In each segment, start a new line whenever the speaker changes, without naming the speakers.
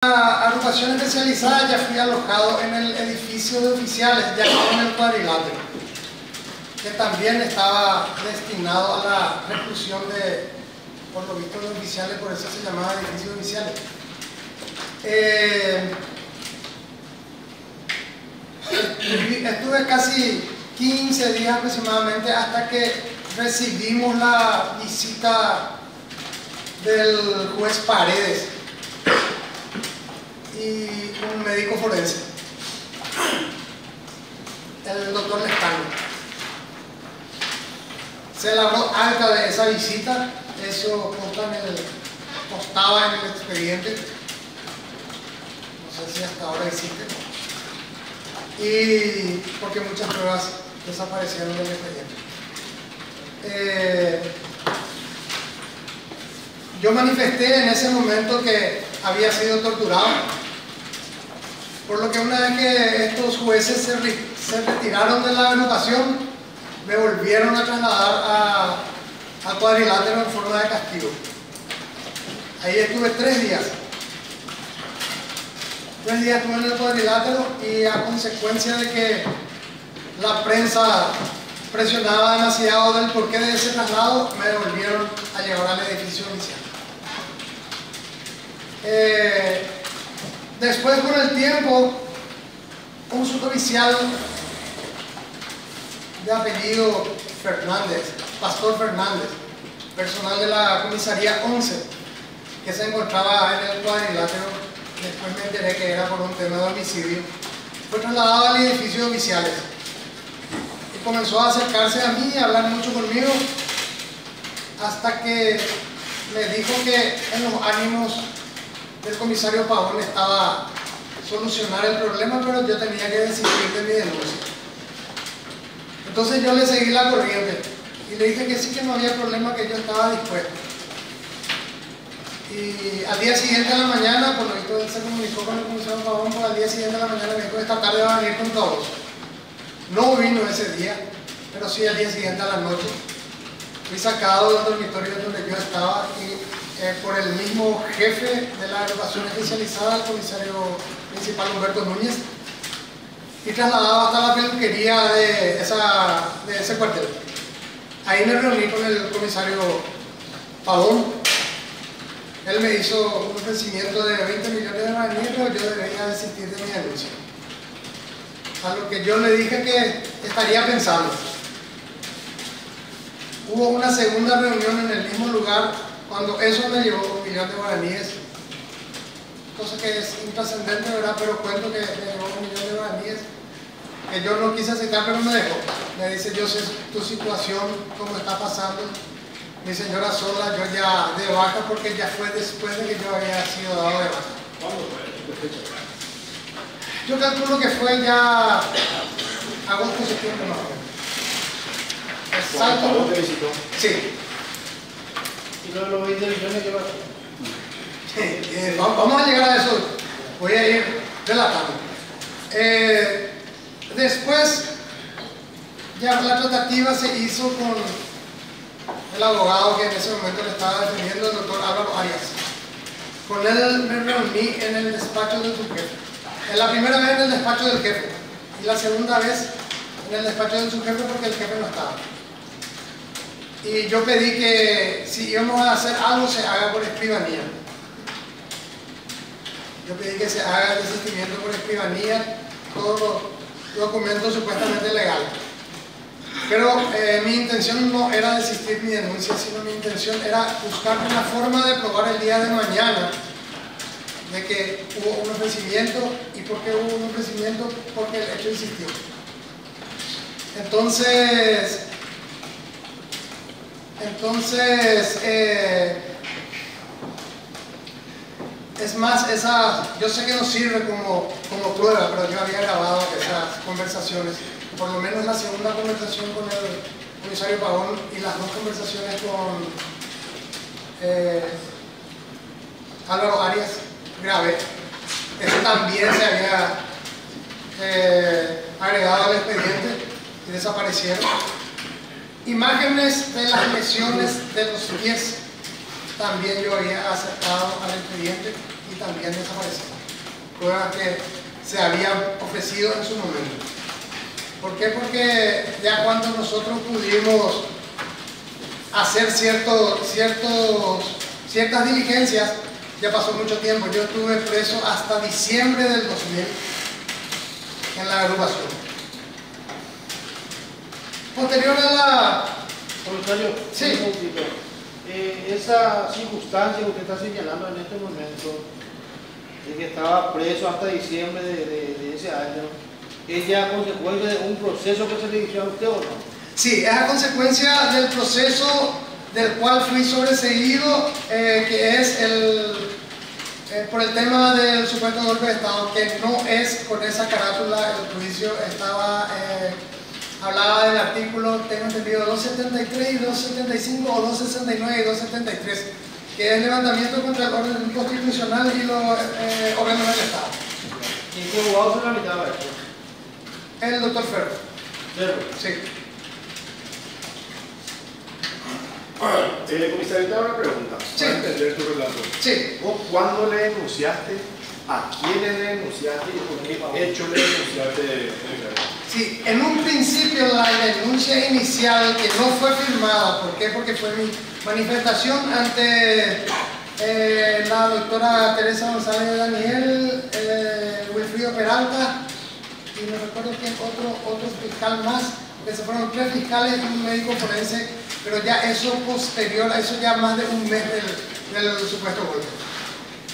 La agrupación especializada ya fui alojado en el edificio de oficiales, ya en el cuadrilátero, que también estaba destinado a la reclusión de, por lo visto, de oficiales, por eso se llamaba edificio de oficiales. Estuve casi 15 días aproximadamente hasta que recibimos la visita del juez Paredes y un médico forense, el doctor Lescano. Se elaboró acta de esa visita, eso constaba en el expediente, no sé si hasta ahora existe, y porque muchas pruebas desaparecieron del expediente. Yo manifesté en ese momento que había sido torturado, por lo que una vez que estos jueces se retiraron de la agrupación, me volvieron a trasladar al cuadrilátero en forma de castigo. Ahí estuve 3 días. 3 días estuve en el cuadrilátero y a consecuencia de que la prensa presionaba demasiado del porqué de ese traslado, me volvieron a llevar al edificio oficial. Después, con el tiempo, un suboficial de apellido Fernández, Pastor Fernández, personal de la comisaría 11, que se encontraba en el cuadrilátero, después me enteré que era por un tema de homicidio, fue trasladado al edificio de oficiales y comenzó a acercarse a mí, a hablar mucho conmigo, hasta que me dijo que en los ánimos del comisario Pavón estaba solucionar el problema, pero yo tenía que desistir de mi denuncia. Entonces yo le seguí la corriente y le dije que sí, que no había problema, que yo estaba dispuesto. Y al día siguiente de la mañana, por lo visto él se comunicó con el comisario Pavón, pues al día siguiente de la mañana me dijo que esta tarde va a venir con todos. No vino ese día, pero sí al día siguiente a la noche. Fui sacado del dormitorio donde yo estaba y por el mismo jefe de la agrupación especializada, el comisario principal Humberto Núñez, y trasladado hasta la peluquería de ese cuartel. Ahí me reuní con el comisario Pavón. Él me hizo un ofrecimiento de 20 millones de guaraníes, pero yo debería desistir de mi denuncia. A lo que yo le dije que estaría pensando. Hubo una segunda reunión en el mismo lugar, cuando eso me llevó 1 millón de guaraníes, cosa que es intrascendente, ¿verdad? Pero cuento que me llevó 1 millón de guaraníes, que yo no quise aceptar, pero me dejó. Me dice: yo sé tu situación, cómo está pasando. Mi señora sola, yo ya de baja, porque ya fue después de que yo había sido dado de baja.
¿Cuándo fue?
Yo calculo que fue ya agosto, septiembre, más o menos. Exacto.
¿Cuándo te visitó?
Sí.
¿Y luego los 20 millones que vas?
Vamos a llegar a eso, voy a ir relatando. Después, ya la tratativa se hizo con el abogado que en ese momento le estaba defendiendo, el doctor Álvaro Arias. Con él me reuní en el despacho de su jefe. La primera vez en el despacho del jefe y la segunda vez en el despacho de su jefe, porque el jefe no estaba. Y yo pedí que si íbamos a hacer algo se haga por escribanía. Yo pedí que se haga el desistimiento por escribanía, todos los documentos supuestamente legales. Pero mi intención no era desistir mi denuncia, sino mi intención era buscar una forma de probar el día de mañana de que hubo un ofrecimiento. ¿Y por qué hubo un ofrecimiento? Porque el hecho existió. Entonces es más, yo sé que no sirve como prueba, pero yo había grabado esas conversaciones, por lo menos la segunda conversación con el comisario Pavón y las 2 conversaciones con Álvaro Arias, grabé. Eso también se había agregado al expediente y desaparecieron. Imágenes de las lesiones de los pies también yo había aceptado al expediente y también desaparecieron. Pruebas que se habían ofrecido en su momento. ¿Por qué? Porque ya cuando nosotros pudimos hacer ciertas diligencias, ya pasó mucho tiempo. Yo estuve preso hasta diciembre del 2000 en la agrupación. Posterior a la...
Comisario,
Sí.
un momentito. Esa circunstancia que usted está señalando en este momento, de que estaba preso hasta diciembre de ese año, ¿es ya consecuencia de un proceso que se le inició a usted o no?
Sí, es a consecuencia del proceso del cual fui sobreseído, que es por el tema del supuesto golpe de Estado, que no es con esa carátula. El juicio hablaba del artículo, tengo entendido, 273 y 275 o 269 y 273, que es levantamiento contra el orden constitucional y los órganos del Estado.
¿Y en qué abogado se tramitaba esto?
El doctor Ferro.
Ferro.
Sí.
Comisario, te hago una pregunta
Sí.
para entender tu relato.
Sí.
¿Vos cuándo le denunciaste? ¿A quiénes le denunciaste y por qué hecho le denunciaste?
Sí, en un principio la denuncia inicial, que no fue firmada, ¿por qué? Porque fue mi manifestación ante la doctora Teresa González Daniel, Wilfrido Peralta, y no recuerdo quién, otro fiscal más, que se fueron 3 fiscales y un médico forense, pero ya eso posterior, eso ya más de un mes del supuesto golpe.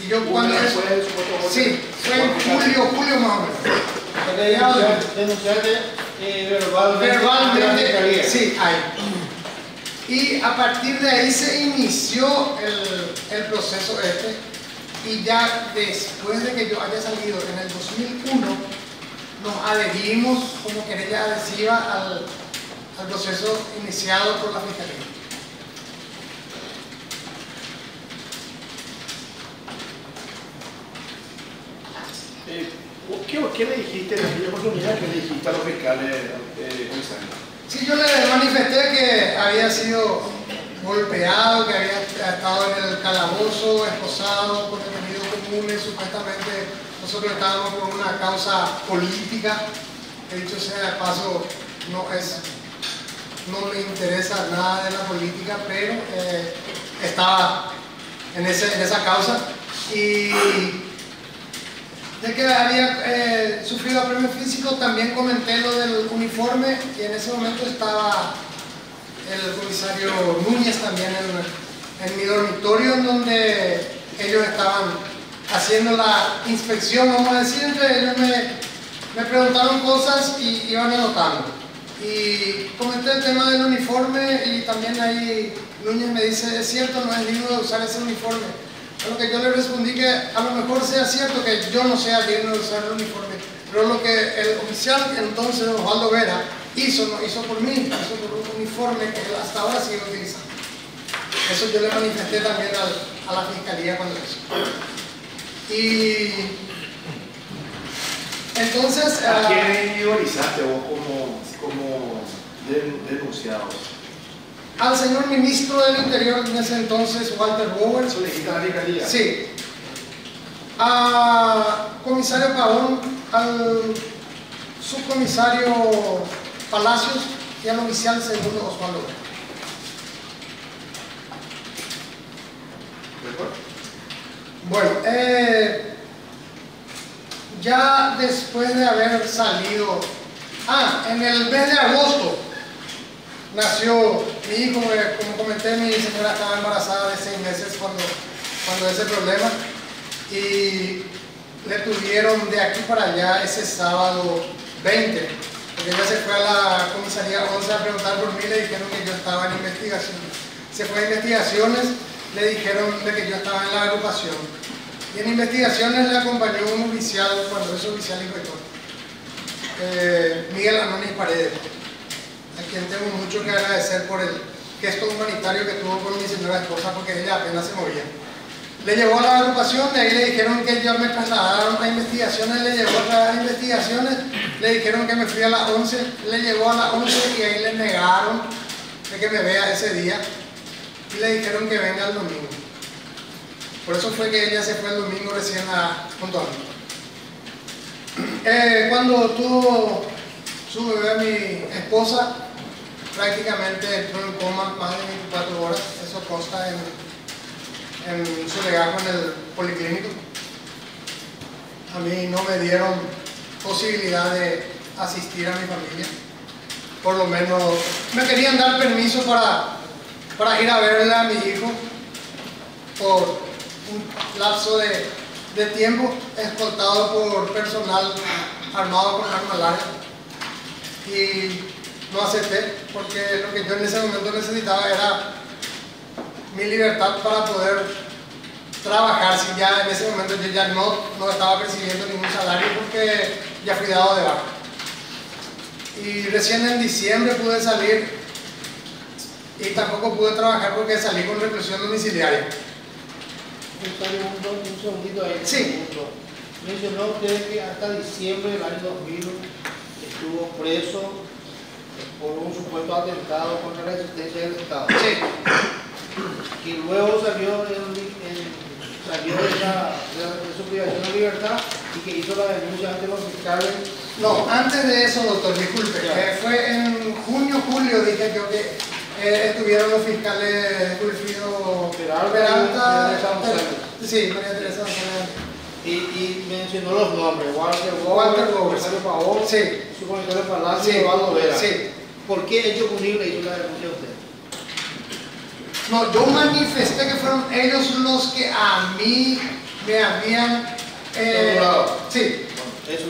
Y yo cuando eso,
fue el supuesto golpe?
sí, fue en julio más o menos.
Denunciarte verbalmente.
Verbalmente, sí, ahí. Y a partir de ahí se inició el proceso y ya después de que yo haya salido en el 2001, nos adherimos como querella adhesiva al proceso iniciado por la Fiscalía.
¿Qué le dijiste en aquella oportunidad? ¿Qué le dijiste a los fiscales, comisario?
Sí, yo le manifesté que había sido golpeado, que había estado en el calabozo, esposado, con detenidos comunes. Supuestamente nosotros estábamos por una causa política, que dicho sea de paso, no me interesa nada de la política, pero estaba en esa causa. Y de que había sufrido apremio físico, también comenté lo del uniforme, y en ese momento estaba el comisario Núñez también en mi dormitorio, en donde ellos estaban haciendo la inspección, vamos a decir. Entre ellos me preguntaron cosas y iban anotando. Y comenté el tema del uniforme, y también ahí Núñez me dice: es cierto, no es digno de usar ese uniforme. A lo que yo le respondí que a lo mejor sea cierto que yo no sea digno de usar el uniforme, pero lo que el oficial entonces, Osvaldo Vera, hizo, no hizo por mí, hizo por un uniforme que él hasta ahora sigue utilizando. Eso yo le manifesté también a la Fiscalía cuando hizo. Y entonces...
¿A quién individualizaste vos como denunciado?
Al señor ministro del Interior en ese entonces, Walter Bowers.
¿Solicita la Fiscalía?
Sí. A comisario Pavón, al subcomisario Palacios y al oficial segundo Osvaldo. Bueno, ya después de haber salido, en el mes de agosto nació mi hijo. Como comenté, mi señora estaba embarazada de 6 meses cuando ese problema, y le tuvieron de aquí para allá ese sábado 20, porque ella se fue a la comisaría 11 a preguntar por mí. Le dijeron que yo estaba en investigaciones. Se fue a investigaciones, le dijeron de que yo estaba en la agrupación, y en investigaciones le acompañó un oficial, cuando ese oficial inspector, Miguel Anonis Paredes, a quien tengo mucho que agradecer por el gesto humanitario que tuvo con mi señora esposa, porque ella apenas se movía. Le llevó a la agrupación, de ahí le dijeron que ya me trasladaron a investigaciones, le llevó a las investigaciones, le dijeron que me fui a las 11, le llevó a las 11 y ahí le negaron de que me vea ese día, y le dijeron que venga el domingo. Por eso fue que ella se fue el domingo recién junto a mí. Cuando tuvo su bebé, mi esposa prácticamente entró en coma más de 24 horas. Eso consta en su legajo en el policlínico. A mí no me dieron posibilidad de asistir a mi familia. Por lo menos me querían dar permiso para ir a verle a mi hijo por un lapso de tiempo, escoltado por personal armado con arma larga. Y no acepté, porque lo que yo en ese momento necesitaba era mi libertad para poder trabajar. Si ya en ese momento yo ya no estaba percibiendo ningún salario porque ya fui dado de baja. Y recién en diciembre pude salir y tampoco pude trabajar porque salí con reclusión domiciliaria.
Un segundito ahí.
Sí.
Mencionó usted que hasta diciembre del año 2000 estuvo preso por un supuesto atentado contra la existencia del Estado.
Sí.
Y luego salió de su privación de libertad y que hizo la denuncia ante los fiscales.
No, antes de eso, doctor, disculpe, fue en junio, julio, dije yo que estuvieron los fiscales Wilfrido Peralta, sí, María Teresa González.
Y mencionó los nombres, Walter
Gómez,
Pavón,
sí,
su comentario de Palacio
sí,
y Eduardo Vera.
sí.
¿Por qué hecho punible hizo la denuncia usted?
No, yo manifesté que fueron ellos los que a mí me habían...
Torturado.
sí.
Eso